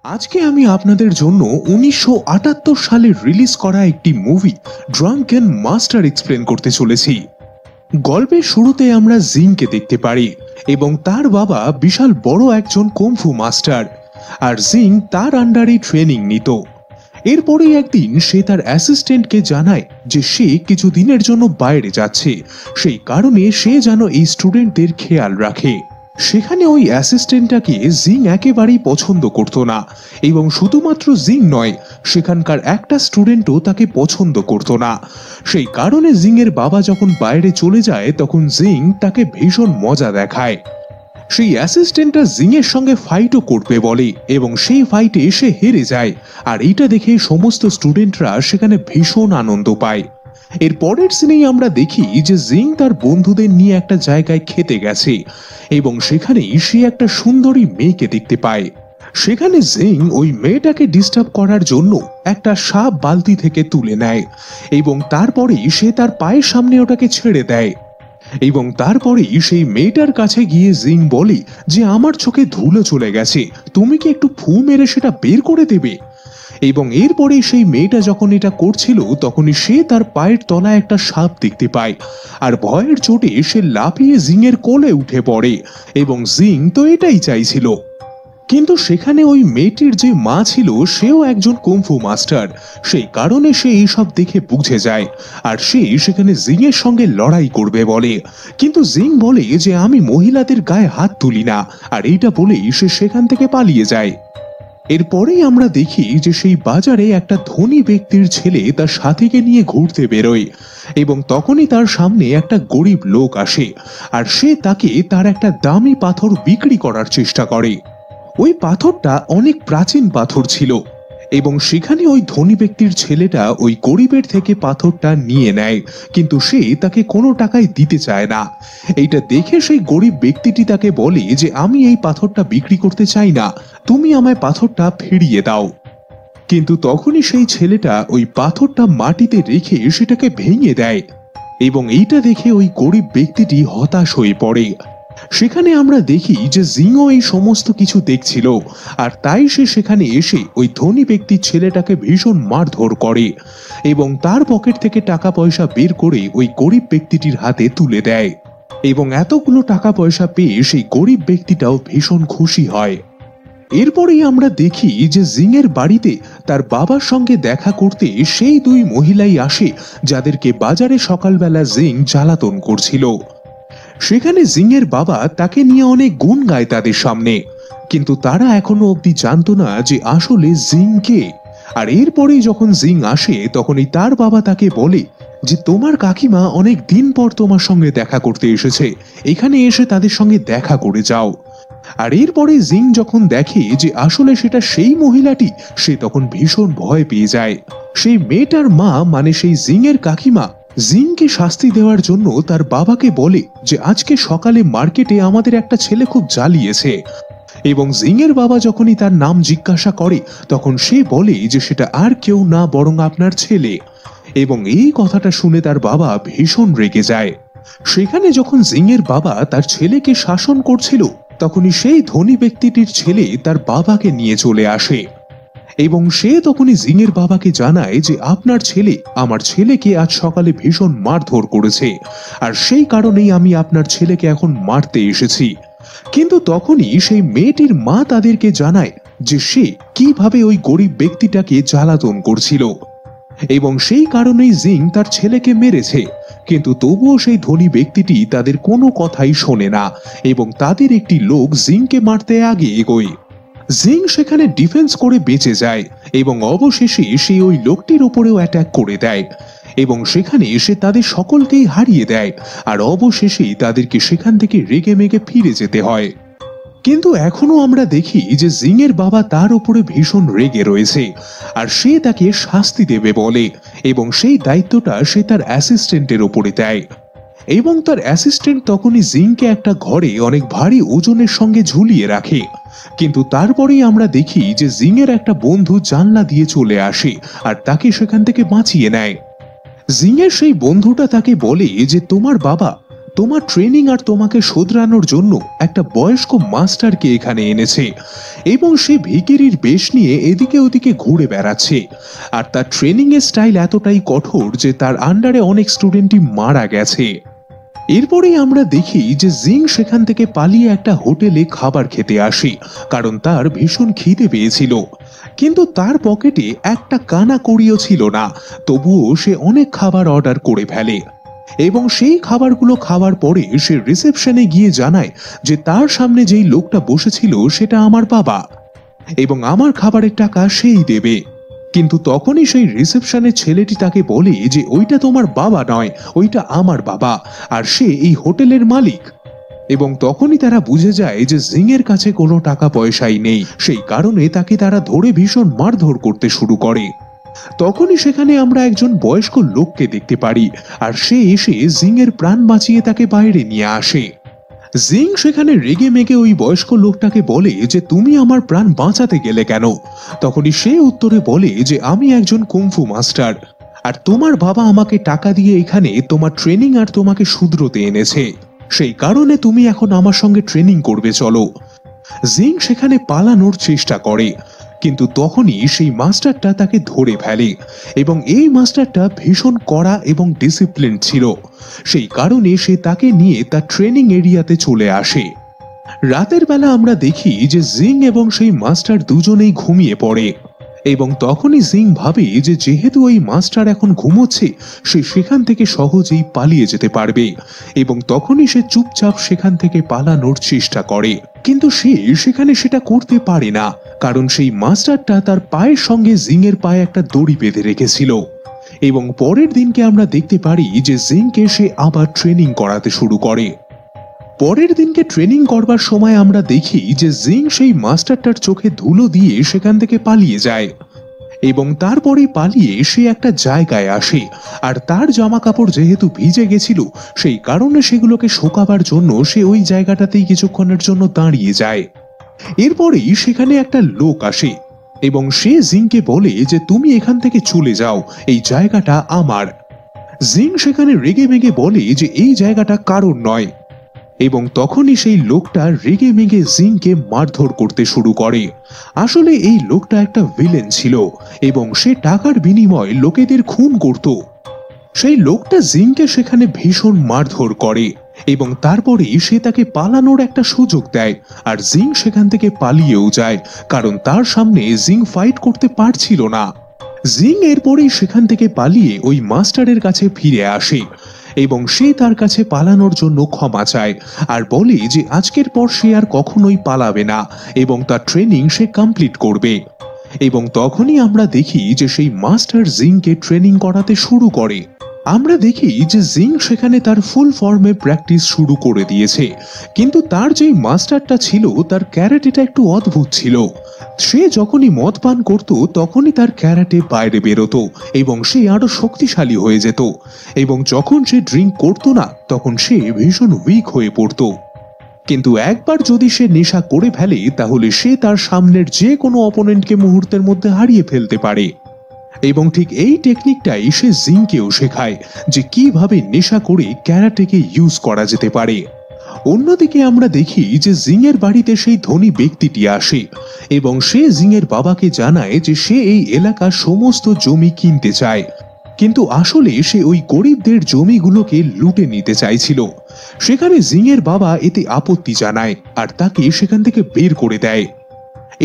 আজকে আমি আপনাদের জন্য 1978 সালে রিলিজ করা একটি মুভি ড্রাঙ্কেন মাস্টার এক্সপ্লেন করতে চলেছি। গল্পের শুরুতে আমরা জিংকে দেখতে পারি এবং তার বাবা বিশাল বড় একজন কুংফু মাস্টার, আর জিং তার আন্ডারে ট্রেনিং নিত। এরপরেই একদিন সে তার অ্যাসিস্ট্যান্টকে জানায় যে সে কিছু দিনের জন্য বাইরে যাচ্ছে, সেই কারণে সে যেন এই স্টুডেন্টদের খেয়াল রাখে। সেখানে ওই অ্যাসিস্ট্যান্টটাকে জিং একেবারেই পছন্দ করত না, এবং শুধুমাত্র জিং নয়, সেখানকার একটা স্টুডেন্টও তাকে পছন্দ করত না। সেই কারণে জিং এর বাবা যখন বাইরে চলে যায় তখন জিং তাকে ভীষণ মজা দেখায়। সেই অ্যাসিস্ট্যান্টটা জিং এর সঙ্গে ফাইটও করবে বলে এবং সেই ফাইটে সে হেরে যায়, আর এইটা দেখে সমস্ত স্টুডেন্টরা সেখানে ভীষণ আনন্দ পায়। এর পরের সিনেই আমরা দেখি যে জিং তার বন্ধুদের নিয়ে একটা জায়গায় খেতে গেছে এবং সেখানেই সে একটা সুন্দরী মেয়েকে দেখতে পায়। সেখানে জিং ওই মেয়েটাকে ডিস্টার্ব করার জন্য একটা সাপ বালতি থেকে তুলে নেয় এবং তারপরেই সে তার পায়ের সামনে ওটাকে ছেড়ে দেয়। এবং তারপরেই সেই মেয়েটার কাছে গিয়ে জিং বলে যে আমার চোখে ধুলো চলে গেছে, তুমি কি একটু ফু মেরে সেটা বের করে দেবে। এবং এরপরে সেই মেয়েটা যখন এটা করছিল তখনই সে তার পায়ের তলায় একটা সাপ দেখতে পায়, আর ভয়ের চোটে সে লাফিয়ে জিং এর কোলে উঠে পড়ে এবং জিং তো এটাই চাইছিল। কিন্তু সেখানে ওই মেয়েটির যে মা ছিল সেও একজন কুংফু মাস্টার, সেই কারণে সে এইসব দেখে বুঝে যায়, আর সে সেখানে জিং এর সঙ্গে লড়াই করবে বলে। কিন্তু জিং বলে যে আমি মহিলাদের গায়ে হাত তুলি না, আর এইটা বলেই সে সেখান থেকে পালিয়ে যায়। এরপরেই আমরা দেখি যে সেই বাজারে একটা ধনী ব্যক্তির ছেলে তার সাথীকে নিয়ে ঘুরতে বেরোয় এবং তখনই তার সামনে একটা গরিব লোক আসে, আর সে তাকে তার একটা দামি পাথর বিক্রি করার চেষ্টা করে। ওই পাথরটা অনেক প্রাচীন পাথর ছিল এবং সেখানে ওই ধনী ব্যক্তির ছেলেটা ওই গরিবের থেকে পাথরটা নিয়ে নেয়, কিন্তু সে তাকে কোনো টাকাই দিতে চায় না। এইটা দেখে সেই গরিব ব্যক্তিটি তাকে বলে যে আমি এই পাথরটা বিক্রি করতে চাই না, তুমি আমায় পাথরটা ফিরিয়ে দাও। কিন্তু তখনই সেই ছেলেটা ওই পাথরটা মাটিতে রেখে সেটাকে ভেঙে দেয় এবং এইটা দেখে ওই গরিব ব্যক্তিটি হতাশ হয়ে পড়ে। সেখানে আমরা দেখি যে জিংও এই সমস্ত কিছু দেখছিল, আর তাই সে সেখানে এসে ওই ধনী ব্যক্তির ছেলেটাকে ভীষণ মারধর করে এবং তার পকেট থেকে টাকা পয়সা বের করে ওই গরিব ব্যক্তিটির হাতে তুলে দেয়। এবং এতগুলো টাকা পয়সা পেয়ে সেই গরিব ব্যক্তিটাও ভীষণ খুশি হয়। এরপরেই আমরা দেখি যে জিং এর বাড়িতে তার বাবার সঙ্গে দেখা করতে সেই দুই মহিলাই আসে যাদেরকে বাজারে সকালবেলা জিং জ্বালাতন করছিল। সেখানে জিং এর বাবা তাকে নিয়ে অনেক গুণ গায় তাদের সামনে, কিন্তু তারা এখনো অব্দি জানতো না যে আসলে জিং কে। আর এরপরেই যখন জিং আসে তখনই তার বাবা তাকে বলে যে তোমার কাকিমা অনেক দিন পর তোমার সঙ্গে দেখা করতে এসেছে, এখানে এসে তাদের সঙ্গে দেখা করে যাও। আর এরপরে জিং যখন দেখে যে আসলে সেটা সেই মহিলাটি, সে তখন ভীষণ ভয় পেয়ে যায়। সেই মেয়েটার মা মানে সেই জিং এর কাকিমা জিংকে শাস্তি দেওয়ার জন্য তার বাবাকে বলে যে আজকে সকালে মার্কেটে আমাদের একটা ছেলে খুব জ্বালিয়েছে। এবং জিং এর বাবা যখনই তার নাম জিজ্ঞাসা করে তখন সে বলে যে সেটা আর কেউ না বরং আপনার ছেলে। এবং এই কথাটা শুনে তার বাবা ভীষণ রেগে যায়। সেখানে যখন জিং এর বাবা তার ছেলেকে শাসন করছিল তখনই সেই ধনী ব্যক্তিটির ছেলে তার বাবাকে নিয়ে চলে আসে এবং সে তখনই জিং এর বাবাকে জানায় যে আপনার ছেলে আমার ছেলেকে আজ সকালে ভীষণ মারধর করেছে, আর সেই কারণেই আমি আপনার ছেলেকে এখন মারতে এসেছি। কিন্তু তখনই সেই মেয়েটির মা তাদেরকে জানায় যে সে কিভাবে ওই গরিব ব্যক্তিটাকে জ্বালাতন করছিল এবং সেই কারণেই জিং তার ছেলেকে মেরেছে। কিন্তু তবুও সেই ধনী ব্যক্তিটি তাদের কোনো কথাই শোনে না এবং তাদের একটি লোক জিংকে মারতে আগে এগোয়। জিং সেখানে ডিফেন্স করে বেঁচে যায় এবং অবশেষে সে ওই লোকটির ওপরেও অ্যাটাক করে দেয় এবং সেখানে এসে তাদের সকলকেই হারিয়ে দেয়, আর অবশেষে তাদেরকে সেখান থেকে রেগে মেগে ফিরে যেতে হয়। কিন্তু এখনো আমরা দেখি যে জিং এর বাবা তার উপরে ভীষণ রেগে রয়েছে, আর সে তাকে শাস্তি দেবে বলে এবং সেই দায়িত্বটা সে তার অ্যাসিস্ট্যান্টের ওপরে দেয়। এবং তার অ্যাসিস্ট্যান্ট তখনই জিংকে একটা ঘরে অনেক ভারী ওজনের সঙ্গে ঝুলিয়ে রাখে। কিন্তু তারপরেই আমরা দেখি যে জিং এর একটা বন্ধু জানলা দিয়ে চলে আসে আর তাকে সেখান থেকে বাঁচিয়ে নেয়। জিং এর সেই বন্ধুটা তাকে বলে যে তোমার বাবা তোমার ট্রেনিং আর তোমাকে শোধরানোর জন্য একটা বয়স্ক মাস্টারকে এখানে এনেছে এবং সে ভিখিরির বেশ নিয়ে এদিকে ওদিকে ঘুরে বেড়াচ্ছে। আর তার ট্রেনিং এর স্টাইল এতটাই কঠোর যে তার আন্ডারে অনেক স্টুডেন্টই মারা গেছে। এরপরেই আমরা দেখি যে জিং সেখান থেকে পালিয়ে একটা হোটেলে খাবার খেতে আসে, কারণ তার ভীষণ খিদে পেয়েছিল। কিন্তু তার পকেটে একটা কানা কড়িও ছিল না, তবুও সে অনেক খাবার অর্ডার করে ফেলে এবং সেই খাবারগুলো খাওয়ার পরে সে রিসেপশনে গিয়ে জানায় যে তার সামনে যেই লোকটা বসেছিল সেটা আমার বাবা এবং আমার খাবারের টাকা সেই দেবে। কিন্তু তখনই সেই রিসেপশনের ছেলেটি তাকে বলে যে ওইটা তোমার বাবা নয়, ওইটা আমার বাবা, আর সে এই হোটেলের মালিক। এবং তখনই তারা বুঝে যায় যে জিং এর কাছে কোনো টাকা পয়সাই নেই, সেই কারণে তাকে তারা ধরে ভীষণ মারধর করতে শুরু করে। তখনই সেখানে আমরা একজন বয়স্ক লোককে দেখতে পারি, আর সে এসে জিং এর প্রাণ বাঁচিয়ে তাকে বাইরে নিয়ে আসে। জিং সেখানে রেগে মেগে ওই বয়স্ক লোকটাকে বলে যে তুমি আমার প্রাণ বাঁচাতে গেলে কেন? তখনই সে উত্তরে বলে যে আমি একজন কুংফু মাস্টার, আর তোমার বাবা আমাকে টাকা দিয়ে এখানে তোমার ট্রেনিং আর তোমাকে শুধরোতে এনেছে, সেই কারণে তুমি এখন আমার সঙ্গে ট্রেনিং করবে, চলো। জিং সেখানে পালানোর চেষ্টা করে, কিন্তু তখনই সেই মাস্টারটা তাকে ধরে ফেলে এবং এই মাস্টারটা ভীষণ কড়া এবং ডিসিপ্লিন ছিল, সেই কারণে সে তাকে নিয়ে তার ট্রেনিং এরিয়াতে চলে আসে। রাতের বেলা আমরা দেখি যে জিং এবং সেই মাস্টার দুজনেই ঘুমিয়ে পড়ে এবং তখনই জিং ভাবে যে যেহেতু ওই মাস্টার এখন ঘুমোচ্ছে, সে সেখান থেকে সহজেই পালিয়ে যেতে পারবে এবং তখনই সে চুপচাপ সেখান থেকে পালানোর চেষ্টা করে। কিন্তু সে সেখানে সেটা করতে পারে না, কারণ সেই মাস্টারটা তার পায়ের সঙ্গে জিং এর পায়ে একটা দড়ি বেঁধে রেখেছিল। এবং পরের দিনকে আমরা দেখতে পারি যে জিংকে সে আবার ট্রেনিং করাতে শুরু করে। পরের দিনকে ট্রেনিং করবার সময় আমরা দেখি যে জিং সেই মাস্টারটার চোখে ধুলো দিয়ে সেখান থেকে পালিয়ে যায় এবং তারপরে পালিয়ে সে একটা জায়গায় আসে, আর তার জামা কাপড় যেহেতু ভিজে গেছিল সেই কারণে সেগুলোকে শুকাবার জন্য সে ওই জায়গাটাতেই কিছুক্ষণের জন্য দাঁড়িয়ে যায়। এরপরেই সেখানে একটা লোক আসে এবং সে জিংকে বলে যে তুমি এখান থেকে চলে যাও, এই জায়গাটা আমার। জিং সেখানে রেগে মেগে বলে যে এই জায়গাটা কারোর নয় এবং তখনই সেই লোকটা রেগে মেগে জিংকে মারধর করতে শুরু করে। আসলে এই লোকটা একটা ভিলেন ছিল এবং সে টাকার বিনিময়ে লোকেদের খুন করত। সেই লোকটা জিংকে সেখানে ভীষণ মারধর করে এবং তারপরেই সে তাকে পালানোর একটা সুযোগ দেয়, আর জিং সেখান থেকে পালিয়েও যায়, কারণ তার সামনে জিং ফাইট করতে পারছিল না। জিং এরপরেই সেখান থেকে পালিয়ে ওই মাস্টারের কাছে ফিরে আসে এবং সে তার কাছে পালানোর জন্য ক্ষমা চায় আর বলে যে আজকের পর সে আর কখনোই পালাবে না এবং তার ট্রেনিং সে কমপ্লিট করবে। এবং তখনই আমরা দেখি যে সেই মাস্টার জিংকে ট্রেনিং করাতে শুরু করে। আমরা দেখি যে জিং সেখানে তার ফুল ফর্মে প্র্যাকটিস শুরু করে দিয়েছে, কিন্তু তার যেই মাস্টারটা ছিল তার ক্যারাটেটা একটু অদ্ভুত ছিল। সে যখনই মদ পান করত তখনই তার ক্যারাটে বাইরে বেরোতো এবং সে আরো শক্তিশালী হয়ে যেত, এবং যখন সে ড্রিঙ্ক করতো না তখন সে ভীষণ উইক হয়ে পড়তো। কিন্তু একবার যদি সে নেশা করে ফেলে তাহলে সে তার সামনের যে কোনো অপোনেন্টকে মুহূর্তের মধ্যে হারিয়ে ফেলতে পারে। এবং ঠিক এই টেকনিকটাই সে জিংকেও শেখায় যে কিভাবে নেশা করে ক্যারাটেকে ইউজ করা যেতে পারে। অন্যদিকে আমরা দেখি যে জিং এর বাড়িতে সেই ধনী ব্যক্তিটি আসে এবং সে জিং এর বাবাকে জানায় যে সে এই এলাকার সমস্ত জমি কিনতে চায়, কিন্তু আসলে সে ওই গরিবদের জমিগুলোকে লুটে নিতে চাইছিল। সেখানে জিং এর বাবা এতে আপত্তি জানায় আর তাকে সেখান থেকে বের করে দেয়।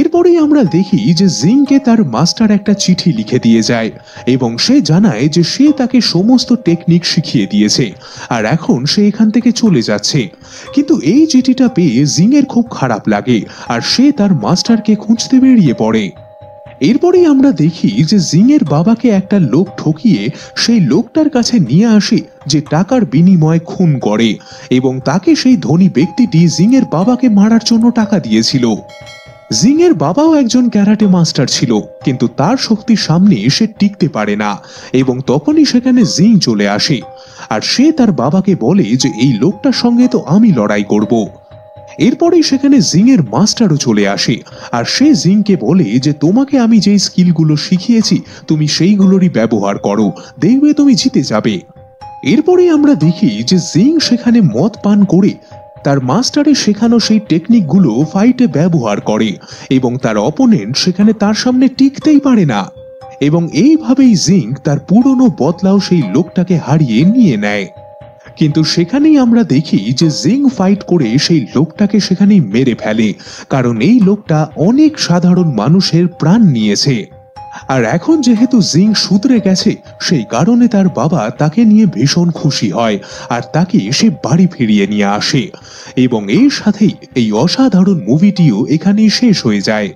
এরপরেই আমরা দেখি যে জিংকে তার মাস্টার একটা চিঠি লিখে দিয়ে যায় এবং সে জানায় যে সে তাকে সমস্ত টেকনিক শিখিয়ে দিয়েছে আর এখন সে এখান থেকে চলে যাচ্ছে। কিন্তু এই চিঠিটা পেয়ে জিং এর খুব খারাপ লাগে আর সে তার মাস্টারকে খুঁজতে বেরিয়ে পড়ে। এরপরেই আমরা দেখি যে জিং এর বাবাকে একটা লোক ঠকিয়ে সেই লোকটার কাছে নিয়ে আসে যে টাকার বিনিময়ে খুন করে, এবং তাকে সেই ধনী ব্যক্তিটি জিং এর বাবাকে মারার জন্য টাকা দিয়েছিল। জিং এর বাবাও একজন ক্যারাটে মাস্টার ছিল, কিন্তু তার শক্তির সামনে সে টিকতে পারে না এবং তখনই সেখানে জিং চলে আসে আর সে তার বাবাকে বলে যে এই লোকটার সঙ্গে তো আমি লড়াই করব। এরপরেই সেখানে জিং এর মাস্টারও চলে আসে আর সে জিংকে বলে যে তোমাকে আমি যেই স্কিলগুলো শিখিয়েছি তুমি সেইগুলোরই ব্যবহার করো, দেখবে তুমি জিতে যাবে। এরপরেই আমরা দেখি যে জিং সেখানে মদ পান করে তার মাস্টারের শেখানো সেই টেকনিকগুলো ফাইটে ব্যবহার করে এবং তার অপোনেন্ট সেখানে তার সামনে টিকতেই পারে না, এবং এইভাবেই জিং তার পুরনো বদলাও সেই লোকটাকে হারিয়ে নিয়ে নেয়। কিন্তু সেখানেই আমরা দেখি যে জিং ফাইট করে সেই লোকটাকে সেখানেই মেরে ফেলে, কারণ এই লোকটা অনেক সাধারণ মানুষের প্রাণ নিয়েছে। আর এখন যেহেতু জিং শুধরে গেছে, সেই কারণে তার বাবা তাকে নিয়ে ভীষণ খুশি হয় আর তাকে সে বাড়ি ফিরিয়ে নিয়ে আসে। এবং এর সাথেই এই অসাধারণ মুভিটিও এখানেই শেষ হয়ে যায়।